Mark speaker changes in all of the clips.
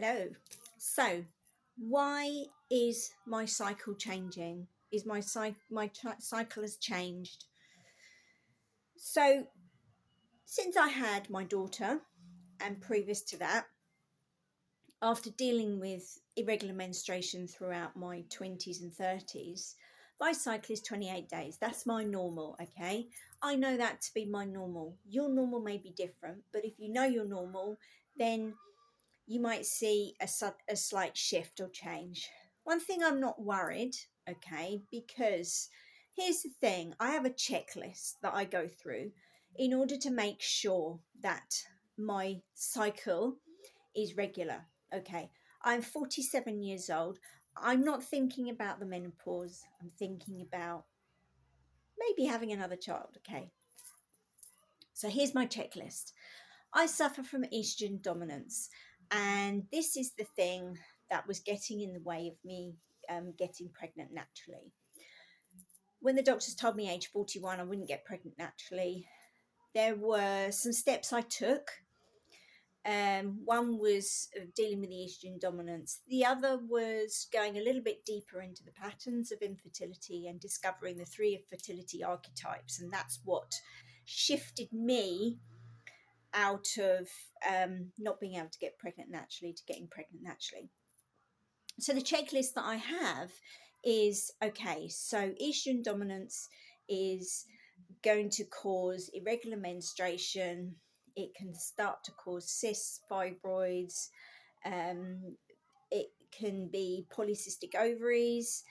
Speaker 1: Hello. So, why is my cycle changing? Is my cycle has changed? So, since I had my daughter, and previous to that, after dealing with irregular menstruation throughout my 20s and 30s, my cycle is 28 days. That's my normal, okay? I know that to be my normal. Your normal may be different, but if you know your normal, then you might see a slight shift or change. One thing, I'm not worried, okay, because here's the thing, I have a checklist that I go through in order to make sure that my cycle is regular, okay. I'm 47 years old. I'm not thinking about the menopause. I'm thinking about maybe having another child, okay. So here's my checklist. I suffer from estrogen dominance, and this is the thing that was getting in the way of me getting pregnant naturally. When the doctors told me age 41 I wouldn't get pregnant naturally, there were some steps I took. One was dealing with the estrogen dominance. The other was going a little bit deeper into the patterns of infertility and discovering the 3 fertility archetypes, and that's what shifted me out of not being able to get pregnant naturally to getting pregnant naturally. So the checklist that I have is, okay, so estrogen dominance is going to cause irregular menstruation. It can start to cause cysts, fibroids. It can be polycystic ovaries.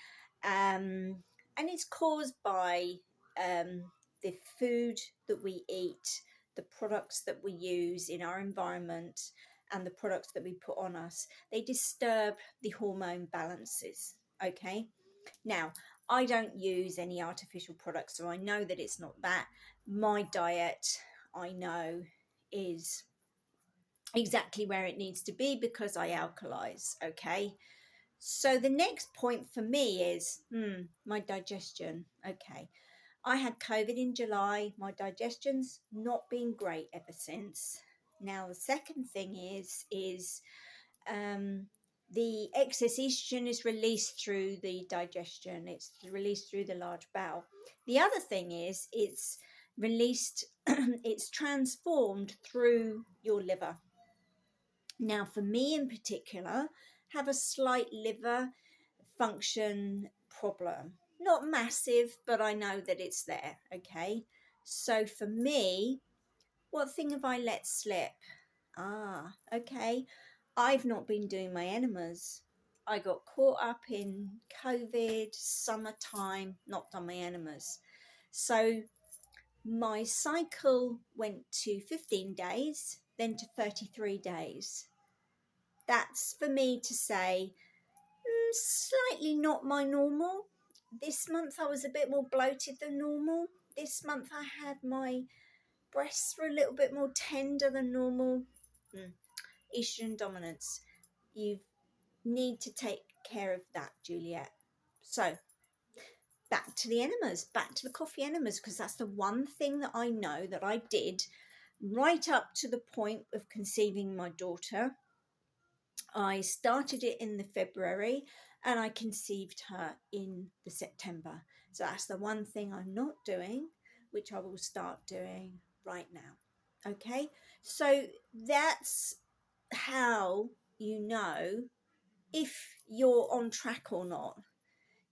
Speaker 1: And it's caused by the food that we eat, the products that we use in our environment, and the products that we put on us. They disturb the hormone balances, okay? Now, I don't use any artificial products, so I know that it's not that. My diet, I know, is exactly where it needs to be because I alkalize, okay? So the next point for me is my digestion, okay? I had COVID in July. My digestion's not been great ever since. Now, the second thing is the excess estrogen is released through the digestion. It's released through the large bowel. The other thing is it's released, it's transformed through your liver. Now, for me in particular, have a slight liver function problem. Not massive, but I know that it's there, okay? So for me, what thing have I let slip? Okay. I've not been doing my enemas. I got caught up in COVID, summertime, not done my enemas. So my cycle went to 15 days, then to 33 days. That's for me to say, slightly not my normal. This month I was a bit more bloated than normal. This month I had my breasts were a little bit more tender than normal. Estrogen dominance. You need to take care of that, Juliet. So back to the enemas, back to the coffee enemas, because that's the one thing that I know that I did right up to the point of conceiving my daughter. I started it in the February and I conceived her in the September. So that's the one thing I'm not doing, which I will start doing right now. Okay, so that's how you know if you're on track or not.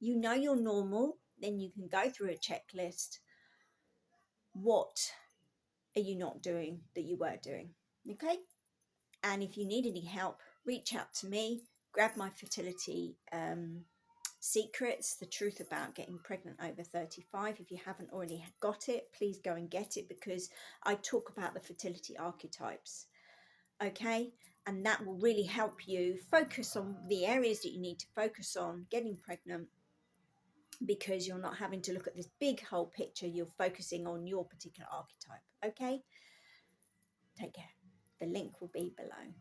Speaker 1: You know you're normal, then you can go through a checklist. What are you not doing that you were doing? Okay, and if you need any help, reach out to me. Grab my fertility secrets, the truth about getting pregnant over 35. If you haven't already got it, please go and get it, because I talk about the fertility archetypes, okay? And that will really help you focus on the areas that you need to focus on getting pregnant, because you're not having to look at this big whole picture. You're focusing on your particular archetype, okay? Take care. The link will be below.